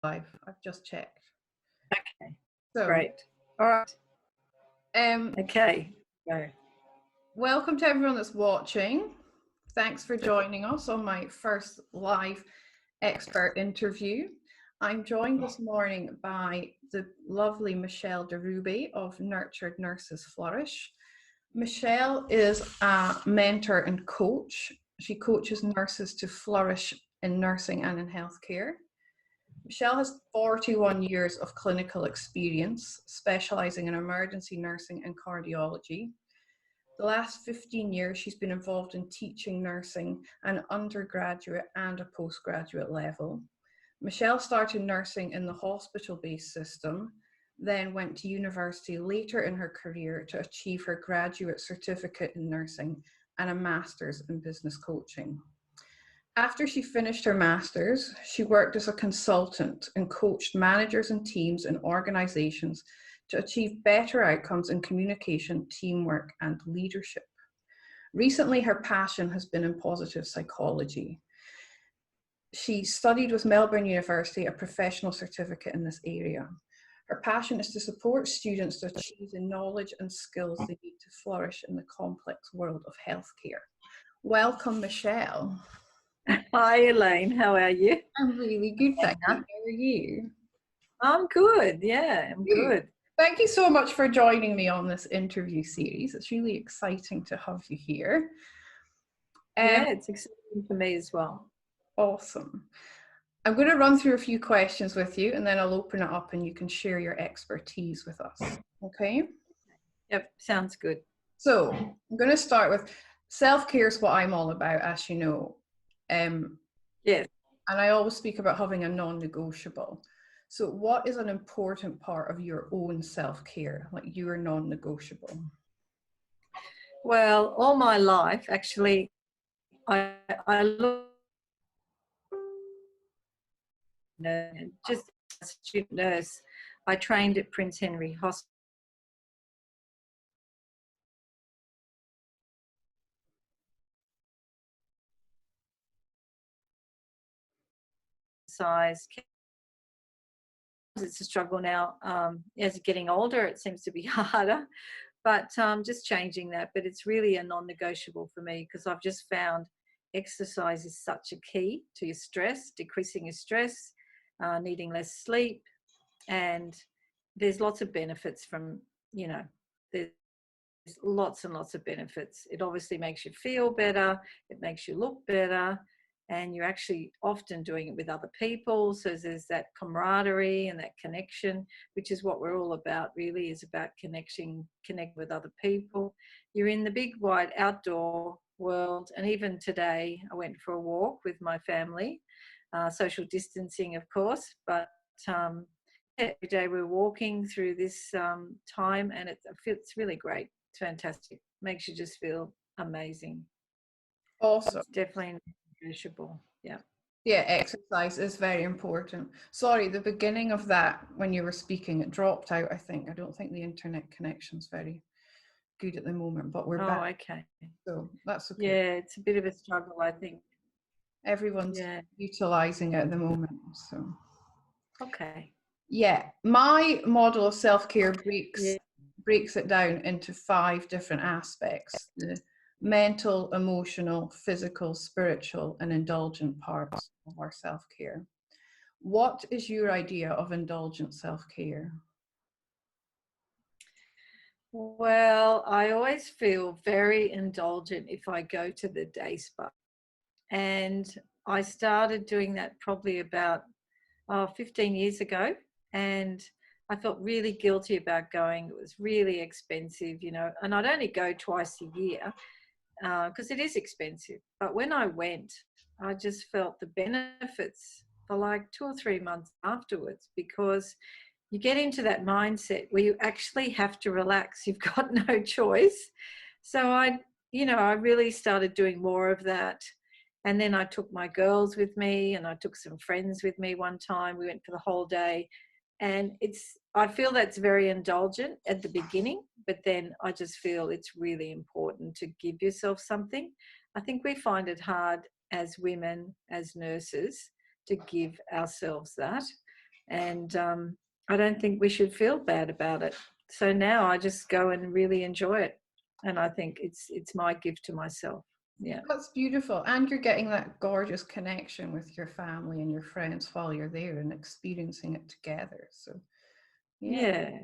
I've just checked. Okay, So, great. All right. um, Okay. Go. welcome to everyone that's watching. Thanks for joining us on my first live expert interview. I'm joined this morning by the lovely Michelle Deroubaix of Nurtured Nurses Flourish. Michelle is a mentor and coach. She coaches nurses to flourish in nursing and in healthcare. Michelle has 41 years of clinical experience, specializing in emergency nursing and cardiology. The last 15 years, she's been involved in teaching nursing at an undergraduate and a postgraduate level. Michelle started nursing in the hospital-based system, then went to university later in her career to achieve her graduate certificate in nursing and a master's in business coaching. After she finished her master's, she worked as a consultant and coached managers and teams in organizations to achieve better outcomes in communication, teamwork, and leadership. Recently, her passion has been in positive psychology. She studied with Melbourne University a professional certificate in this area. Her passion is to support students to achieve the knowledge and skills they need to flourish in the complex world of healthcare. Welcome, Michelle. Hi, Elaine. How are you? I'm really good, thank you. How are you? I'm good. Yeah, I'm good. Thank you so much for joining me on this interview series. It's really exciting to have you here. Yeah, it's exciting for me as well. Awesome. I'm going to run through a few questions with you and then I'll open it up and you can share your expertise with us. Okay? Yep, sounds good. So I'm going to start with self-care is what I'm all about, as you know. Yes. And I always speak about having a non-negotiable. So what is an important part of your own self-care, like your non-negotiable? Well, all my life, actually, I look just as a student nurse. I trained at Prince Henry Hospital. Size. It's a struggle now. As getting older, it seems to be harder, but just changing that. But it's really a non-negotiable for me because I've just found exercise is such a key to your stress, decreasing your stress, needing less sleep, and there's lots of benefits from, there's lots and lots of benefits. It obviously makes you feel better, it makes you look better, and you're actually often doing it with other people. So there's that camaraderie and that connection, which is what we're all about, really, is about connect with other people. You're in the big, wide outdoor world. And even today, I went for a walk with my family, social distancing, of course, but every day we're walking through this time, and it's really great. It's fantastic. Makes you just feel amazing. Awesome. It's definitely negotiable. Yeah. Yeah, exercise is very important. Sorry, the beginning of that, when you were speaking, it dropped out, I think. I don't think the internet connection's very good at the moment, but we're back. Oh, okay. So that's okay. Yeah, it's a bit of a struggle, I think. Everyone's utilising it at the moment, so. Okay. Yeah, my model of self-care breaks it down into 5 different aspects: the mental, emotional, physical, spiritual, and indulgent parts of our self-care. What is your idea of indulgent self-care? Well, I always feel very indulgent if I go to the day spa. And I started doing that probably about 15 years ago. And I felt really guilty about going. It was really expensive, and I'd only go twice a year because it is expensive. But when I went, I just felt the benefits for like 2 or 3 months afterwards, because you get into that mindset where you actually have to relax. You've got no choice. So I really started doing more of that. And then I took my girls with me, and I took some friends with me one time. We went for the whole day. And I feel that's very indulgent at the beginning, but then I just feel it's really important to give yourself something. I think we find it hard as women, as nurses, to give ourselves that. And I don't think we should feel bad about it. So now I just go and really enjoy it. And I think it's my gift to myself. Yeah. That's beautiful. And you're getting that gorgeous connection with your family and your friends while you're there and experiencing it together. So, yeah, Yeah.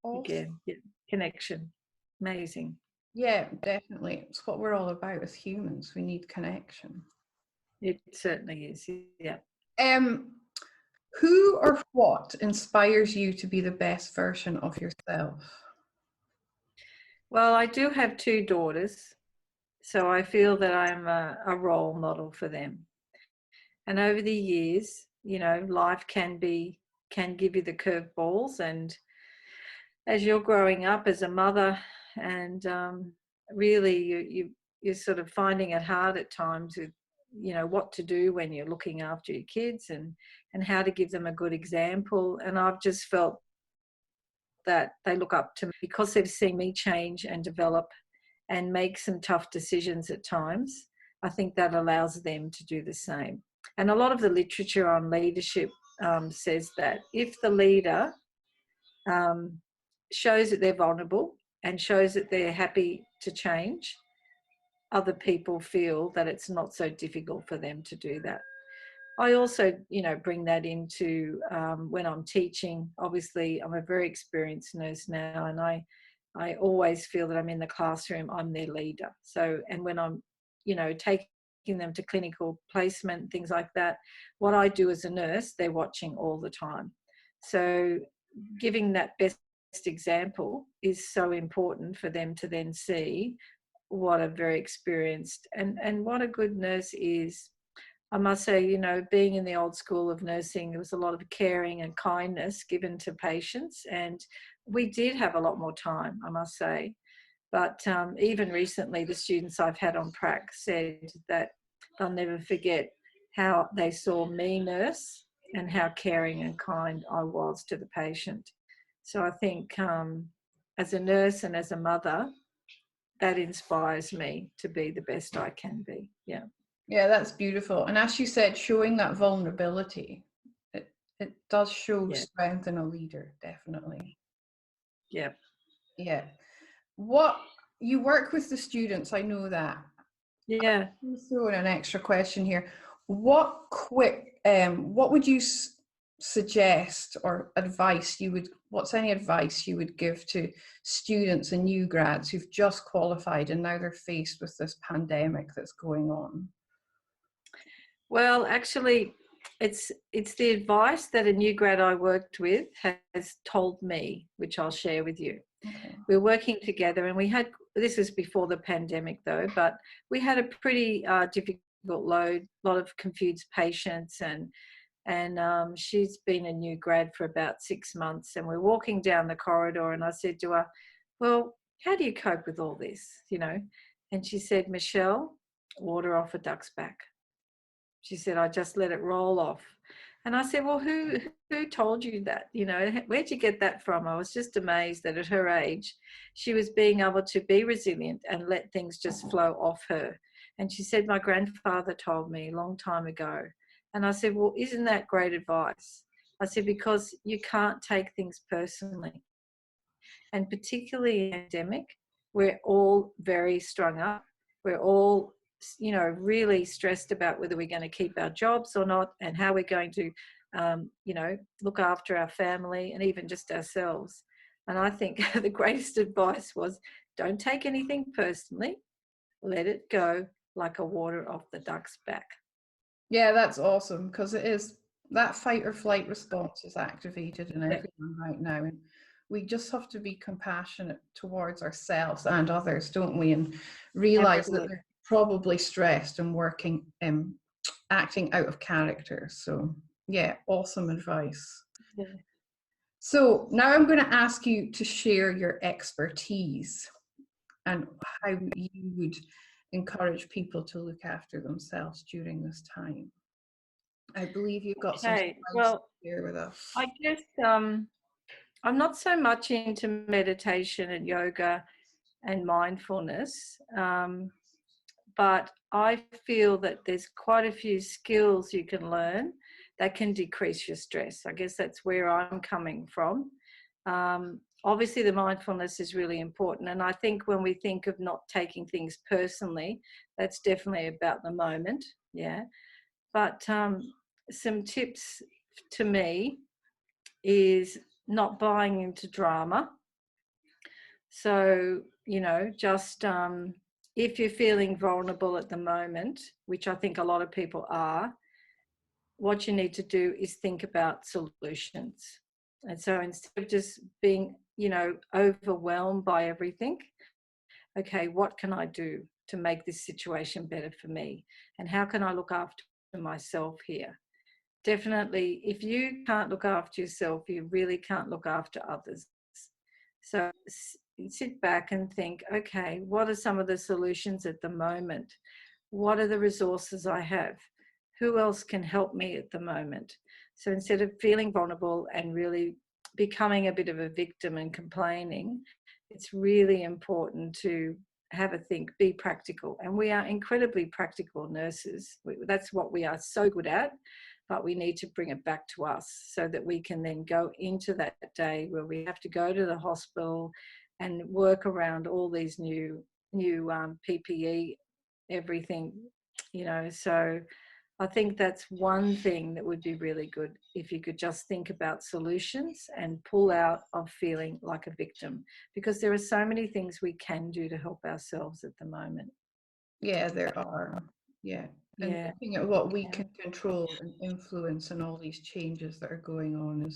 awesome. Again, yeah. Connection. Amazing. Yeah, definitely. It's what we're all about as humans. We need connection. It certainly is. Yeah. Um, who or what inspires you to be the best version of yourself? Well, I do have two daughters, so I feel that I'm a role model for them. And over the years, life can give you the curveballs, and as you're growing up as a mother, and really you're sort of finding it hard at times with what to do when you're looking after your kids, and how to give them a good example. And I've just felt that they look up to me because they've seen me change and develop and make some tough decisions at times. I think that allows them to do the same. And a lot of the literature on leadership says that if the leader um, shows that they're vulnerable and shows that they're happy to change, other people feel that it's not so difficult for them to do that. I also, bring that into when I'm teaching. Obviously, I'm a very experienced nurse now, and I always feel that I'm in the classroom, I'm their leader. So, and when I'm, taking them to clinical placement, things like that, what I do as a nurse, they're watching all the time. So, giving that best example is so important for them to then see what a very experienced and what a good nurse is. I must say, being in the old school of nursing, there was a lot of caring and kindness given to patients, and we did have a lot more time, I must say. But even recently, the students I've had on prac said that they'll never forget how they saw me nurse and how caring and kind I was to the patient. So I think as a nurse and as a mother, that inspires me to be the best I can be. Yeah. Yeah, that's beautiful. And as you said, showing that vulnerability, it does show Yeah. strength in a leader, definitely. Yeah. Yeah. What you work with the students, I know that. Yeah. I'm throwing an extra question here. What would you suggest or advice what's any advice you would give to students and new grads who've just qualified and now they're faced with this pandemic that's going on? Well, actually, it's the advice that a new grad I worked with has told me, which I'll share with you. Okay. We're working together, and this was before the pandemic though, but we had a pretty difficult load, a lot of confused patients, and she's been a new grad for about 6 months, and we're walking down the corridor, and I said to her, well, how do you cope with all this, And she said, Michelle, water off a duck's back. She said, I just let it roll off. And I said, well, who told you that? Where'd you get that from? I was just amazed that at her age, she was being able to be resilient and let things just flow off her. And she said, my grandfather told me a long time ago. And I said, well, isn't that great advice? I said, because you can't take things personally. And particularly in the pandemic, we're all very strung up. We're all really stressed about whether we're going to keep our jobs or not, and how we're going to look after our family and even just ourselves. And I think the greatest advice was, don't take anything personally, let it go like a water off the duck's back. Yeah, that's awesome, because it is that fight or flight response is activated in everyone right now, and we just have to be compassionate towards ourselves and others, don't we? And realize that they're probably stressed and working, acting out of character. So yeah, awesome advice. Yeah. So now I'm going to ask you to share your expertise and how you would encourage people to look after themselves during this time. I believe you've got some Okay, slides to well, share with us. I guess I'm not so much into meditation and yoga and mindfulness, but I feel that there's quite a few skills you can learn that can decrease your stress. I guess that's where I'm coming from. Obviously, the mindfulness is really important. And I think when we think of not taking things personally, that's definitely about the moment. Yeah. But some tips to me is not buying into drama. So, just if you're feeling vulnerable at the moment, which I think a lot of people are, what you need to do is think about solutions. And so instead of just being, overwhelmed by everything, okay, what can I do to make this situation better for me? And how can I look after myself here? Definitely, if you can't look after yourself, you really can't look after others. So sit back and think, okay, what are some of the solutions at the moment? What are the resources I have? Who else can help me at the moment? So instead of feeling vulnerable and really becoming a bit of a victim and complaining, it's really important to have a think, be practical. And we are incredibly practical nurses. That's what we are so good at, but we need to bring it back to us so that we can then go into that day where we have to go to the hospital and work around all these new PPE, everything, so I think that's one thing that would be really good, if you could just think about solutions and pull out of feeling like a victim, because there are so many things we can do to help ourselves at the moment. Yeah, there are. Yeah. And Yeah. looking at what we can control and influence and all these changes that are going on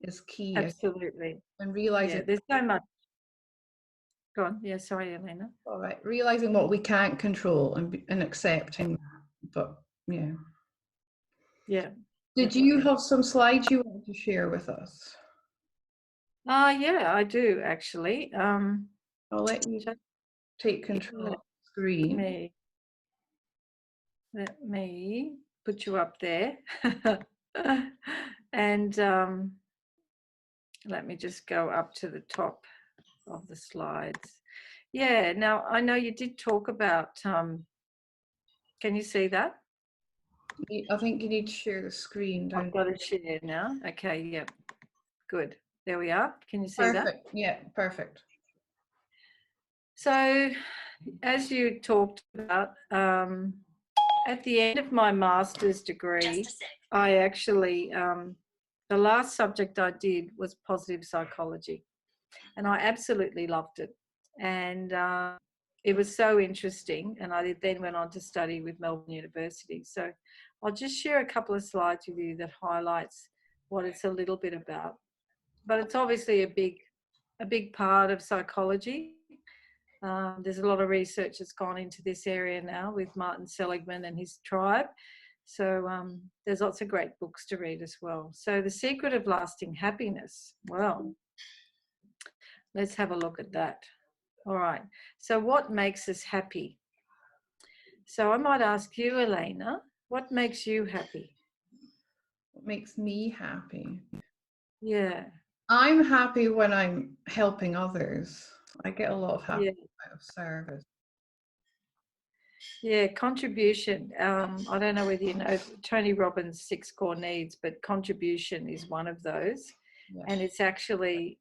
is key. Absolutely. And Yeah, realizing, there's so much. Go on. Yeah, sorry, Elaina. all right, realizing what we can't control and accepting. But yeah. Yeah. Did you Definitely. have some slides you wanted to share with us? Yeah, I do actually. I'll let you Just take control of the screen. let me put you up there. And let me just go up to the top of the slides. Yeah, now I know you did talk about, can you see that? I think you need to share the screen down. I've got to share now. Okay, yep, good. There we are. Can you see that? Perfect. Yeah, perfect. So, as you talked about, at the end of my master's degree, I actually, the last subject I did was positive psychology, and I absolutely loved it. And it was so interesting. And I then went on to study with Melbourne University. So I'll just share a couple of slides with you that highlights what it's a little bit about. But it's obviously a big part of psychology. There's a lot of research that's gone into this area now with Martin Seligman and his tribe. So there's lots of great books to read as well. So The Secret of Lasting Happiness. Well, let's have a look at that. All right. So what makes us happy? So I might ask you, Elaina, what makes you happy? What makes me happy? Yeah. I'm happy when I'm helping others. I get a lot of happiness out of service. Yeah, contribution. I don't know whether you know Tony Robbins' 6 core needs, but contribution is one of those. Yeah. And it's actually,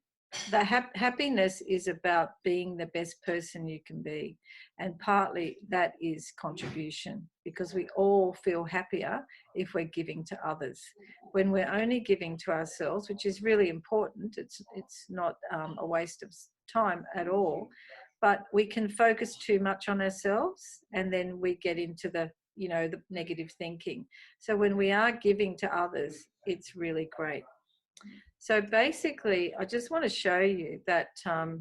the happiness is about being the best person you can be. And partly that is contribution, because we all feel happier if we're giving to others. When we're only giving to ourselves, which is really important, it's not a waste of time at all, but we can focus too much on ourselves, and then we get into the negative thinking. So when we are giving to others, it's really great. So basically, I just want to show you that, I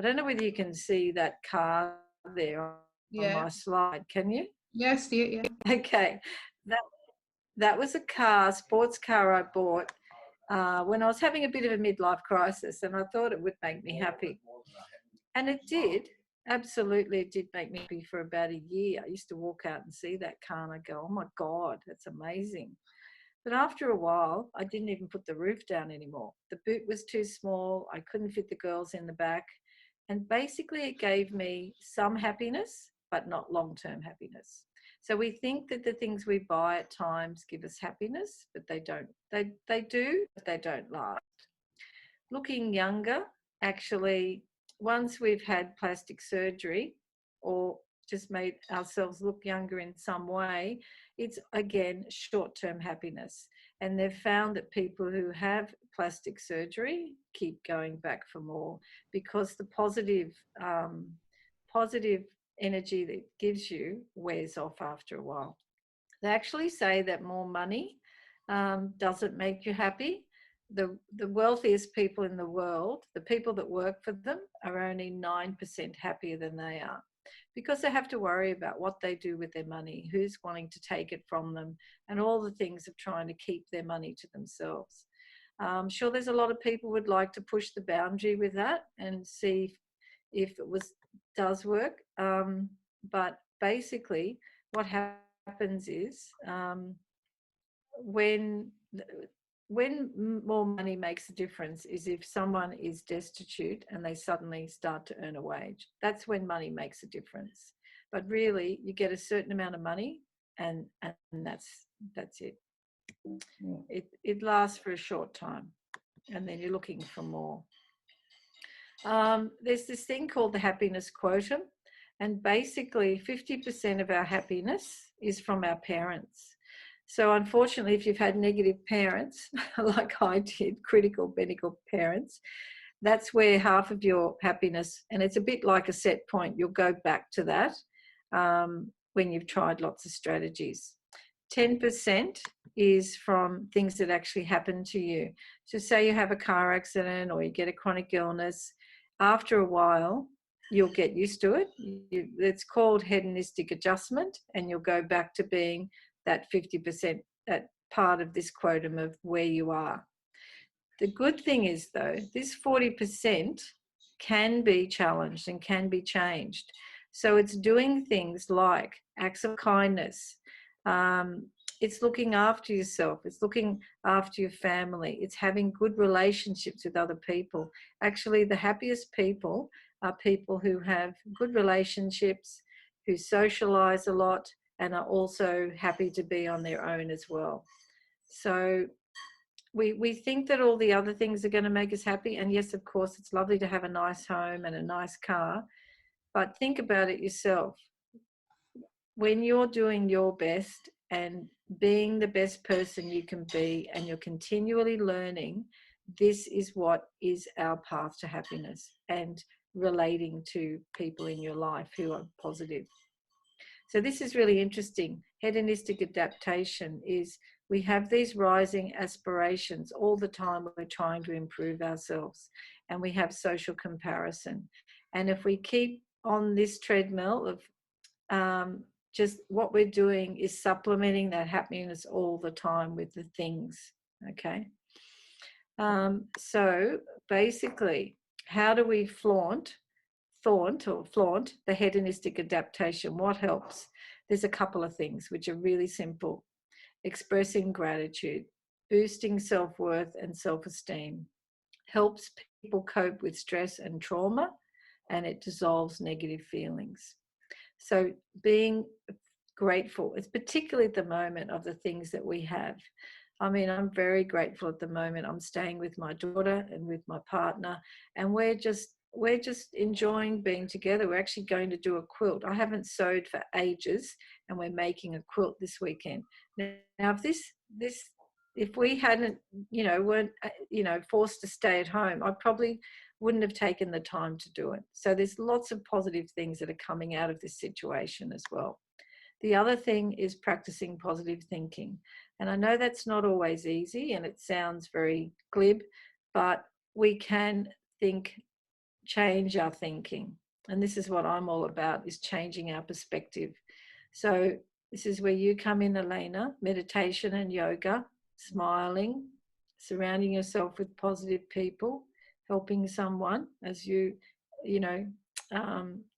don't know whether you can see that car there on my slide. Can you? Yes, yeah. Okay. That was a car, sports car I bought when I was having a bit of a midlife crisis, and I thought it would make me happy. And it did. Absolutely, it did make me happy for about a year. I used to walk out and see that car and I go, oh my God, that's amazing. But after a while, I didn't even put the roof down anymore. The boot was too small. I couldn't fit the girls in the back. And basically it gave me some happiness, but not long-term happiness. So we think that the things we buy at times give us happiness, but they don't. They do, but they don't last. Looking younger, actually, once we've had plastic surgery or just made ourselves look younger in some way, it's again short-term happiness. And they've found that people who have plastic surgery keep going back for more, because the positive energy that it gives you wears off after a while. They actually say that more money doesn't make you happy. The wealthiest people in the world, the people that work for them, are only 9% happier than they are, because they have to worry about what they do with their money, who's wanting to take it from them, and all the things of trying to keep their money to themselves. I'm sure there's a lot of people would like to push the boundary with that and see if it does work. But basically, what happens is when more money makes a difference is if someone is destitute and they suddenly start to earn a wage. That's when money makes a difference. But really, you get a certain amount of money, and that's it. It lasts for a short time, and then you're looking for more. There's this thing called the happiness quotient, and basically 50% of our happiness is from our parents. So unfortunately, if you've had negative parents, like I did, critical medical parents, that's where half of your happiness, and it's a bit like a set point, you'll go back to that when you've tried lots of strategies. 10% is from things that actually happen to you. So say you have a car accident or you get a chronic illness, after a while, you'll get used to it. It's called hedonistic adjustment, and you'll go back to being that 50%, that part of this quotient of where you are. The good thing is, though, this 40% can be challenged and can be changed. So it's doing things like acts of kindness. It's looking after yourself. It's looking after your family. It's having good relationships with other people. Actually, the happiest people are people who have good relationships, who socialize a lot, and are also happy to be on their own as well. So we think that all the other things are going to make us happy. And yes, of course, it's lovely to have a nice home and a nice car. But think about it yourself. When you're doing your best and being the best person you can be, and you're continually learning, this is what is our path to happiness and relating to people in your life who are positive. So this is really interesting. Hedonistic adaptation is we have these rising aspirations all the time. We're trying to improve ourselves, and we have social comparison. And if we keep on this treadmill of just what we're doing is supplementing that happiness all the time with the things, okay? So basically, how do we flaunt the hedonistic adaptation? What helps? There's a couple of things which are really simple. Expressing gratitude, boosting self-worth and self-esteem, helps people cope with stress and trauma, and it dissolves negative feelings. So being grateful, it's particularly at the moment of the things that we have. I mean, I'm very grateful at the moment. I'm staying with my daughter and with my partner, and we're just enjoying being together. We're actually going to do a quilt. I haven't sewed for ages, and we're making a quilt this weekend. Now, if we hadn't, weren't, forced to stay at home, I probably wouldn't have taken the time to do it. So there's lots of positive things that are coming out of this situation as well. The other thing is practicing positive thinking. And I know that's not always easy and it sounds very glib, but we can change our thinking. And this is what I'm all about, is changing our perspective. So this is where you come in, Elaina, meditation and yoga, smiling, surrounding yourself with positive people, helping someone as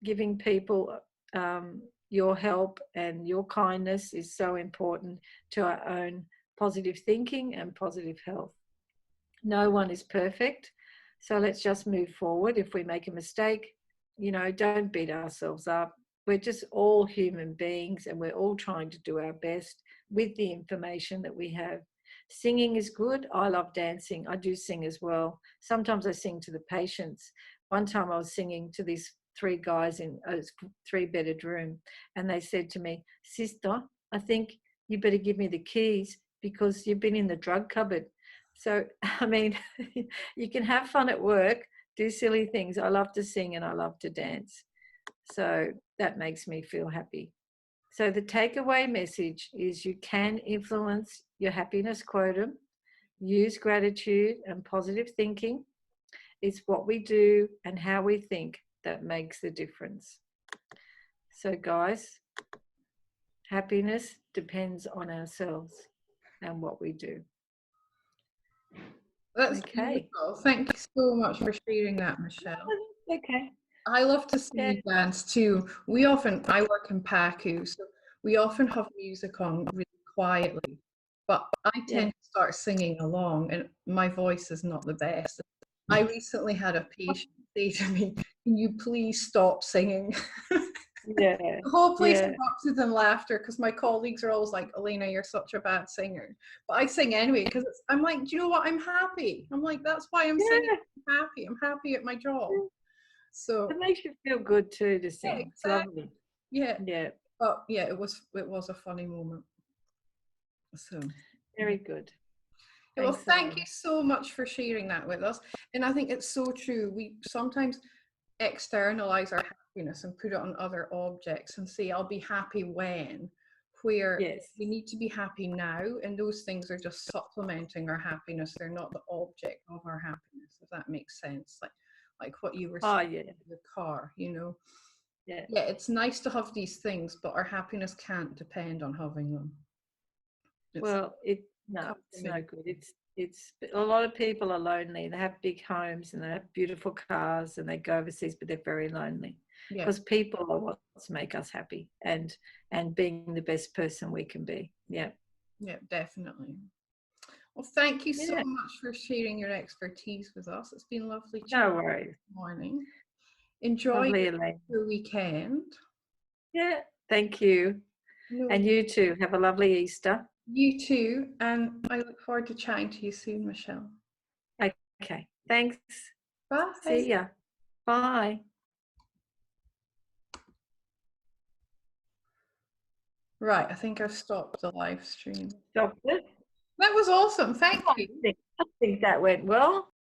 giving people your help and your kindness is so important to our own positive thinking and positive health. No one is perfect. So let's just move forward. If we make a mistake, don't beat ourselves up. we're just all human beings, and we're all trying to do our best with the information that we have. Singing is good. I love dancing. I do sing as well. Sometimes I sing to the patients. One time I was singing to these three guys in a three-bedded room, and they said to me, "Sister, I think you better give me the keys because you've been in the drug cupboard." So, I mean, you can have fun at work, do silly things. I love to sing and I love to dance. So that makes me feel happy. So the takeaway message is you can influence your happiness quotient. Use gratitude and positive thinking. It's what we do and how we think that makes the difference. So guys, happiness depends on ourselves and what we do. That's beautiful. Thank you so much for sharing that, Michelle. Okay. I love to see you dance too. I work in PACU, so we often have music on really quietly, but I tend to start singing along, and my voice is not the best. I recently had a patient say to me, "Can you please stop singing?" Yeah. The whole place erupted in laughter because my colleagues are always like, "Elaina, you're such a bad singer." But I sing anyway because I'm like, do you know what? I'm happy. I'm like, that's why I'm singing. I'm happy. I'm happy at my job. So it makes you feel good too to sing. Yeah, It's lovely. Yeah. Yeah. But yeah, it was a funny moment. So Very good. well, thank you so much for sharing that with us. And I think it's so true. We sometimes externalize our happiness and put it on other objects and say, "I'll be happy when," where we need to be happy now, and those things are just supplementing our happiness. They're not the object of our happiness, if that makes sense. Like what you were saying in the car, you know. Yeah, it's nice to have these things, but our happiness can't depend on having them. It's no good. It's a lot of people are lonely. They have big homes and they have beautiful cars and they go overseas, but they're very lonely because people are what make us happy and being the best person we can be. Yeah, definitely. Well, thank you so much for sharing your expertise with us. It's been lovely. No worries. This morning. Enjoy your weekend. Yeah, thank you. And you too. Have a lovely Easter. You too. And I look forward to chatting to you soon, Michelle. Okay. Thanks. Bye. See ya. Bye. Right. I think I've stopped the live stream. Stopped it? That was awesome. Thank you. I think that went well.